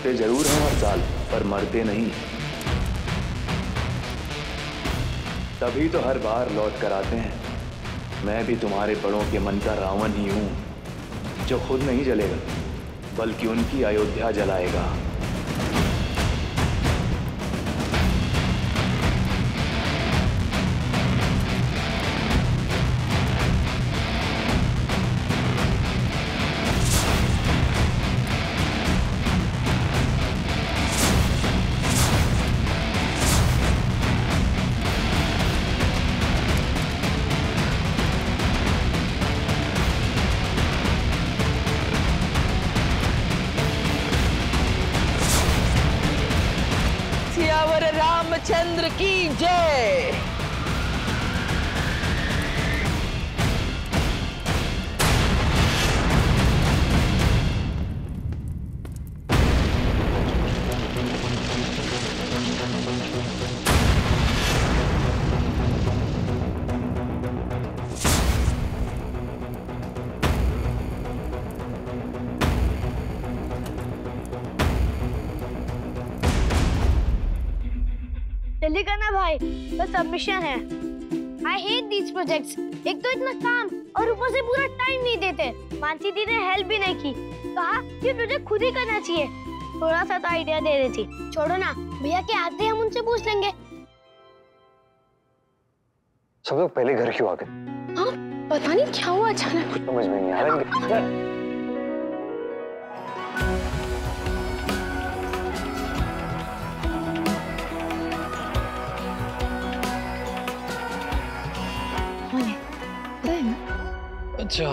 उठते जरूर हैं हर साल, पर मरते नहीं। तभी तो हर बार लौट कर आते हैं। मैं भी तुम्हारे बड़ों के मन का रावण ही हूं, जो खुद नहीं जलेगा बल्कि उनकी अयोध्या जलाएगा। रामचंद्र की जय। जल्दी करना भाई, बस सबमिशन है। I hate these projects। एक तो इतना काम और ऊपर से पूरा टाइम नहीं देते। मानसी दी ने हेल्प भी नहीं की, कहा कि प्रोजेक्ट खुद ही करना चाहिए। थोड़ा सा तो आइडिया दे रही थी। छोड़ो ना, भैया के आते हम उनसे पूछ लेंगे। सब लोग पहले घर क्यों आ गए? हाँ, पता नहीं क्या हुआ अचानक। कुछ समझ में नहीं आ रहा। अच्छा,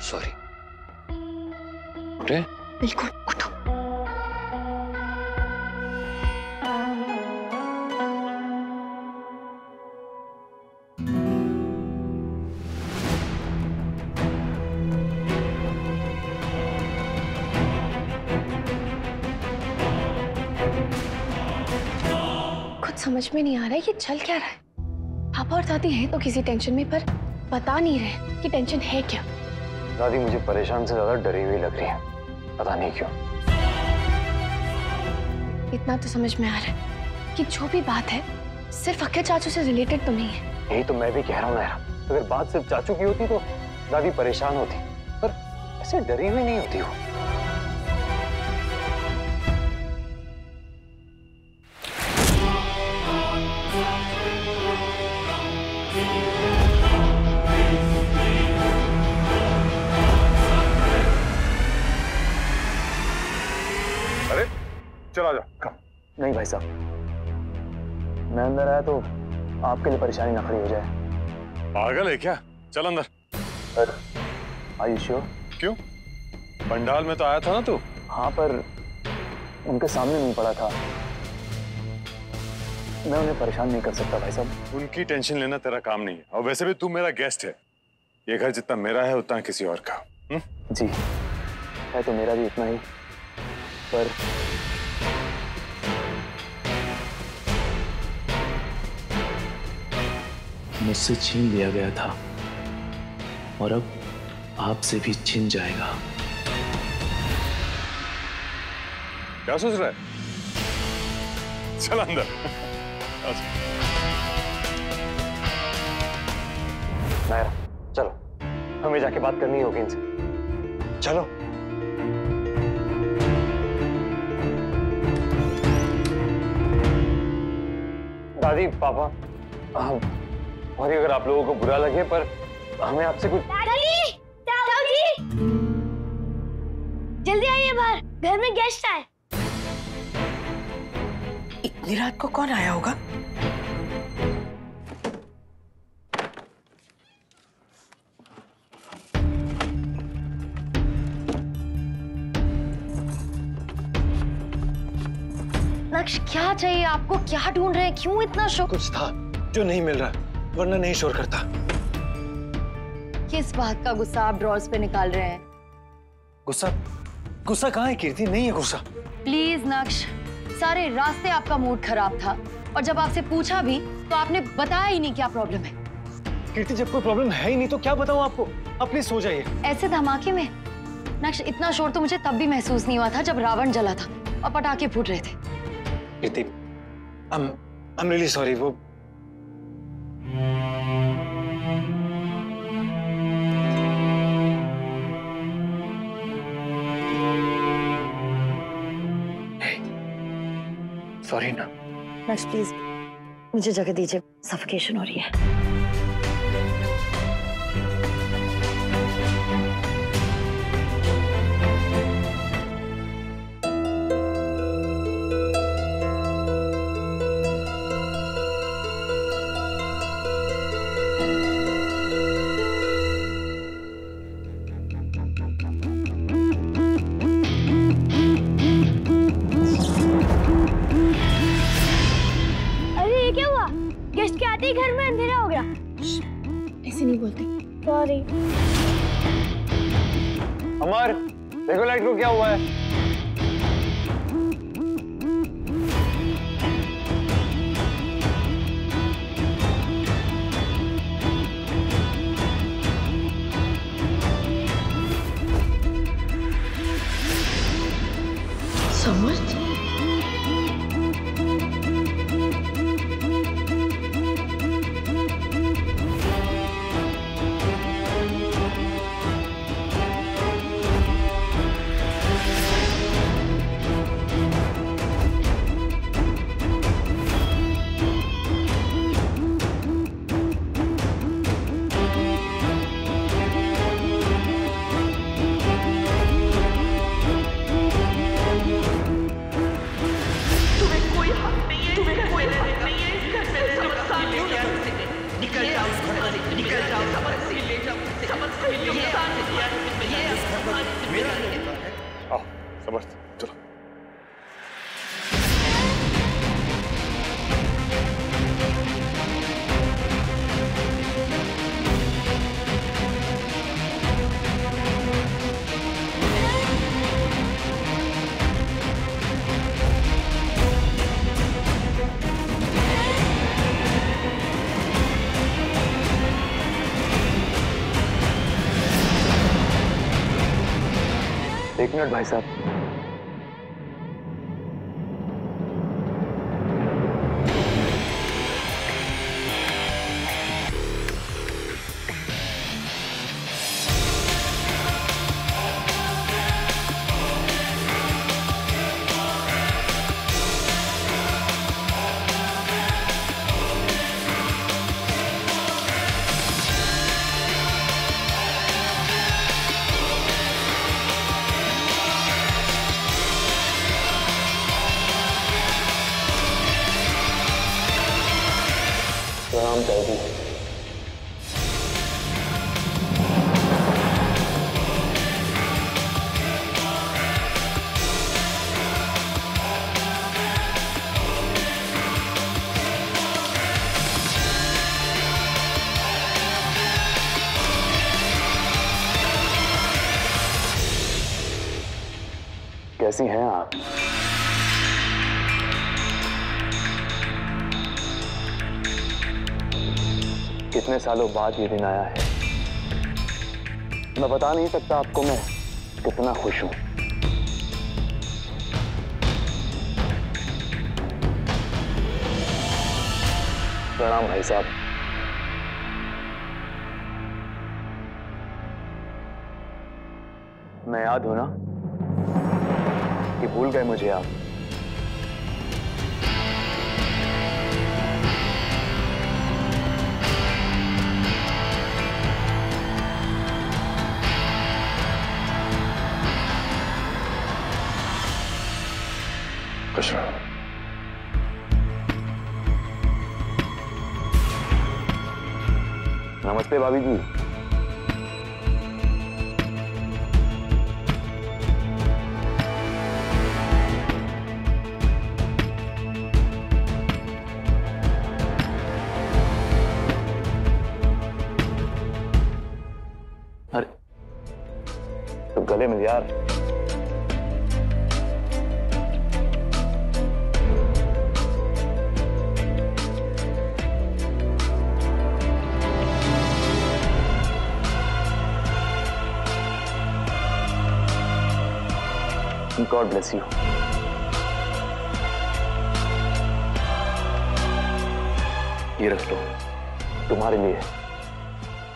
सॉरी। उठे? बिल्कुल, उठो। कुछ समझ में नहीं आ रहा है ये चल क्या रहा है। पापा और दादी हैं तो किसी टेंशन में, पर बता नहीं रहे कि टेंशन है क्या। दादी मुझे परेशान से ज्यादा डरी हुई लग रही है, पता नहीं क्यों। इतना तो समझ में आ रहा है कि जो भी बात है सिर्फ अक्के चाचू से रिलेटेड तो नहीं है। यही तो मैं भी कह रहा हूँ नायरा, अगर बात सिर्फ चाचू की होती तो दादी परेशान होती, पर ऐसे डरी हुई नहीं होती वो। चला जा। नहीं भाई साहब, मैं अंदर आया तो आपके लिए परेशानी ना खड़ी हो जाए। पागल है क्या? चल अंदर। पर आर यू श्योर? क्यों? पंडाल में तो आया था ना तू? हाँ, पर उनके सामने नहीं पड़ा था। मैं उन्हें परेशान नहीं कर सकता भाई साहब। उनकी टेंशन लेना तेरा काम नहीं है, और वैसे भी तू मेरा गेस्ट है। ये घर जितना मेरा है उतना किसी और का। जी है तो मेरा भी उतना ही, पर मुझसे छीन लिया गया था और अब आपसे भी छीन जाएगा। क्या सोच रहा है? चल अंदर। नायरा चलो, हमें जाके बात करनी होगी इनसे। चलो। दादी, पापा, और अगर आप लोगों को बुरा लगे, पर हमें आपसे कुछ। जल्दी आइए बाहर, घर में गेस्ट आए। इतनी रात को कौन आया होगा? नक्श, क्या चाहिए आपको? क्या ढूंढ रहे हैं? क्यों इतना शोर? कुछ था जो नहीं मिल रहा, वरना नहीं शोर करता। किस बात का गुस्सा आप ड्रॉर्स पे निकाल रहे हैं? गुस्सा कहाँ है कीर्ति? नहीं है गुस्सा। प्लीज नक्श, सारे रास्ते आपका मूड खराब था और जब आपसे पूछा भी तो आपने बताया ही नहीं क्या प्रॉब्लम है। कीर्ति, जब कोई प्रॉब्लम है ही नहीं तो क्या बताऊं आपको? आप प्लीज सो जाइए। ऐसे धमाके में नक्श, इतना शोर तो मुझे तब भी महसूस नहीं हुआ था जब रावण जला था और पटाखे फूट रहे थे। कृति, I'm really sorry। वो सॉरी ना। नक्श प्लीज मुझे जगह दीजिए, सफोकेशन हो रही है। गेस्ट के आते ही घर में अंधेरा हो गया। ऐसे नहीं बोलते। सॉरी। अमर, देखो लाइट को क्या हुआ है। समझ समझ, चलो। एक मिनट भाई साहब। प्रणाम ताऊ जी। कैसी हैं आप? कितने सालों बाद ये दिन आया है। मैं बता नहीं सकता आपको मैं कितना खुश हूं। प्रणाम भाई साहब। मैं याद हूं ना कि भूल गए मुझे आप? खुश रहो। नमस्ते भाभी जी। अरे तो गले मिल यार। God bless you. ये रख लो, तुम्हारे लिए।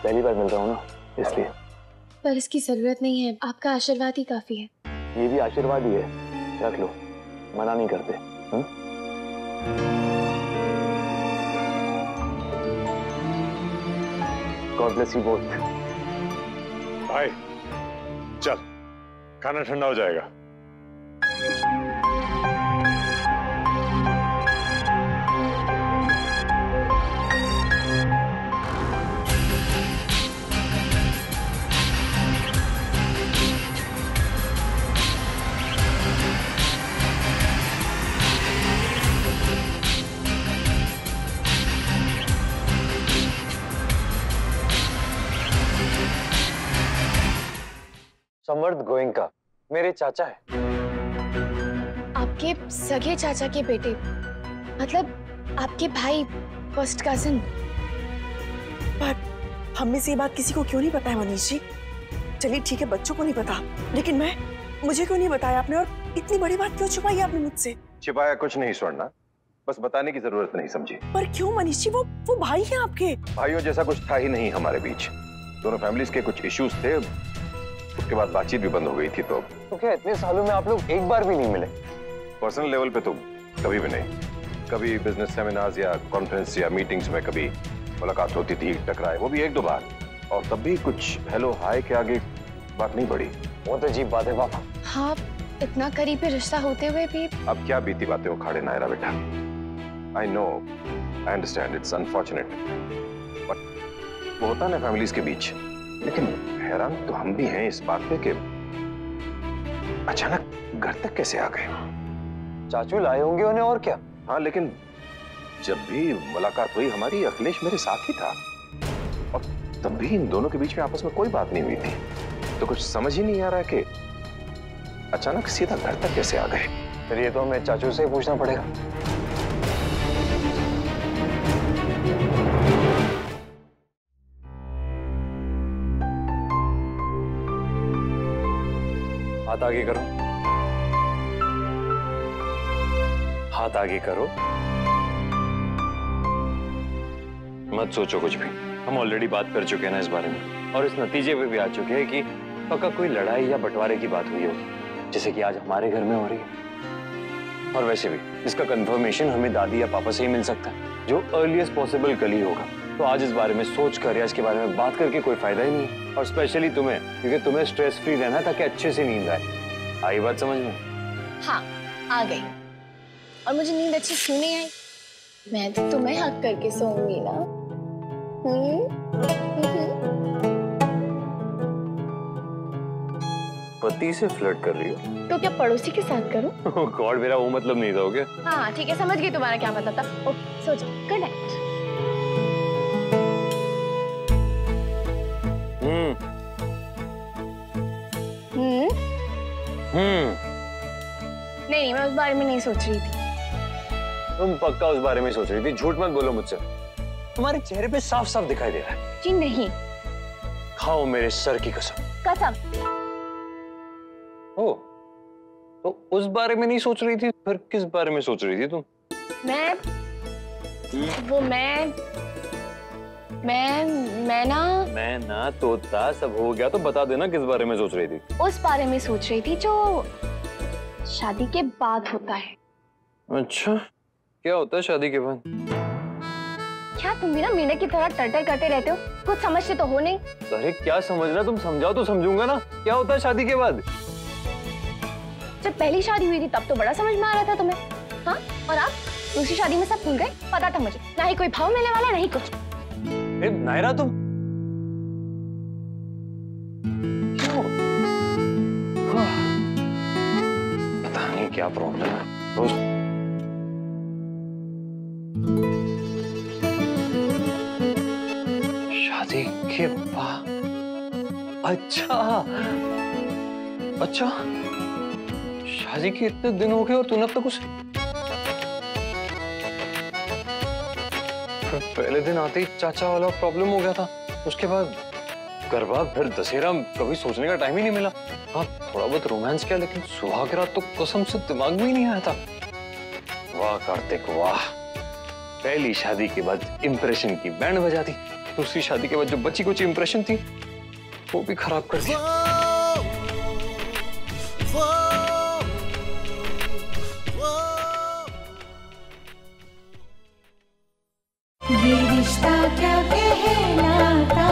पहली बार मिल रहा हूँ ना, इसलिए। पर इसकी जरूरत नहीं है, आपका आशीर्वाद ही काफी है। ये भी आशीर्वाद ही है, रख लो, मना नहीं करते। God bless you both. भाई चल, खाना ठंडा हो जाएगा। समर्थ गोयनका मेरे चाचा है। आपके सगे चाचा के बेटे, मतलब आपके भाई, फर्स्ट कजिन। पर हम में से ये बात किसी को क्यों नहीं पता है मनीष जी? चलिए ठीक है, बच्चों को नहीं पता, लेकिन मुझे क्यों नहीं बताया आपने, और इतनी बड़ी बात क्यों छुपाई आपने मुझसे? छिपाया कुछ नहीं स्वर्णा, बस बताने की जरूरत नहीं समझी। पर क्यों मनीष जी? वो भाई हैं आपके। भाइयों जैसा कुछ था ही नहीं हमारे बीच। दोनों फैमिलीज के कुछ इश्यूज थे, उसके बाद बातचीत भी बंद हो गई थी। तो क्या इतने सालों में आप लोग एक बार भी नहीं मिले? पर्सनल लेवल पे तो कभी भी नहीं। कभी बिजनेस सेमिनार्स या कॉन्फ्रेंस या मीटिंग्स में कभी मुलाकात होती थी, टकराए, वो भी एक दो बार, और तब भी कुछ हेलो हाय के आगे बात नहीं बढ़ी। वो तो अजीब बात है पापा। हाँ, इतना करीबी रिश्ता होते हुए भी। अब क्या बीती बातें उखाड़े नायरा बेटा। I know, I understand, it's unfortunate, but वो होता ना फैमिलीज के बीच। लेकिन हैरान तो हम भी हैं इस बात पे कि अचानक घर तक कैसे आ गए। चाचू लाए होंगे उन्हें, और क्या। हाँ, लेकिन जब भी मुलाकात हुई हमारी, अखिलेश मेरे साथ ही था, और तब भी इन दोनों के बीच में आपस में कोई बात नहीं हुई थी। तो कुछ समझ ही नहीं आ रहा कि अचानक सीधा घर तक कैसे आ गए। फिर ये तो हमें चाचू से ही पूछना पड़ेगा। हाथ आगे करो, हाथ आगे करो। मत सोचो कुछ भी, हम ऑलरेडी बात कर चुके हैं ना इस बारे में, और इस नतीजे पे भी आ चुके हैं कि पक्का कोई लड़ाई या बंटवारे की बात हुई होगी, जैसे कि आज हमारे घर में हो रही है। और वैसे भी इसका कंफर्मेशन हमें दादी या पापा से ही मिल सकता है, जो अर्लीस्ट पॉसिबल कल ही होगा। तो आज इस बारे में सोच कर या इसके बारे में बात करके कोई फायदा ही नहीं है, और स्पेशली तुम्हें, क्योंकि तुम्हें स्ट्रेस फ्री रहना ताकि अच्छे से नींद आए। आई बात समझ में? हाँ, आ गई। और मुझे नींद अच्छी क्यों नहीं आई? मैं तो तुम्हें हक करके सोऊंगी ना। पति से फ्लर्ट कर रही हो? तो क्या पड़ोसी के साथ करूं? गॉड, मेरा वो मतलब नहीं था। ओके हाँ ठीक है, समझ गई तुम्हारा क्या मतलब था। ओके, सो जाओ, गुड नाइट। नहीं, मैं उस बारे में नहीं सोच रही थी। तुम पक्का उस बारे में सोच रही थी? झूठ मत बोलो मुझसे, तुम्हारे चेहरे पे साफ साफ दिखाई दे रहा है। जी नहीं। खाओ मेरे सर की कसम। कसम। ओ, तो उस बारे में नहीं सोच रही थी, फिर किस बारे में सोच रही थी तुम? मैं ना तोता सब हो गया, तो बता देना किस बारे में सोच रही थी। उस बारे में सोच रही थी जो शादी के बाद होता है। अच्छा, क्या होता है शादी के बाद? क्या तुम भी ना मेंढक की तरह टर्टर करते रहते हो? कुछ समझते तो हो नहीं। अरे क्या समझना, तुम समझाओ तो समझूंगा ना। क्या होता है शादी के बाद? जब पहली शादी हुई थी तब तो बड़ा समझ में आ रहा था तुम्हें, हाँ? और आप दूसरी शादी में सब भूल गए? पता था मुझे, ना ही कोई भाव मिलने वाला, नहीं कुछ। नायरा तुम क्यों? पता नहीं क्या प्रॉब्लम है। शादी के बाद? अच्छा, शादी के इतने दिन हो गए और तूने अब तक उसे पहले दिन आते ही चाचा वाला प्रॉब्लम हो गया था, उसके बाद गरबा फिर दशहरा, कभी सोचने का टाइम ही नहीं मिला। हाँ थोड़ा बहुत रोमांस किया, लेकिन सुहाग रात तो कसम से दिमाग में ही नहीं आया था। वाह कार्तिक वाह, पहली शादी के बाद इंप्रेशन की बैंड बजा दी, दूसरी शादी के बाद जो बची कुछ इंप्रेशन थी वो भी खराब कर दिया। ये रिश्ता क्या कहलाता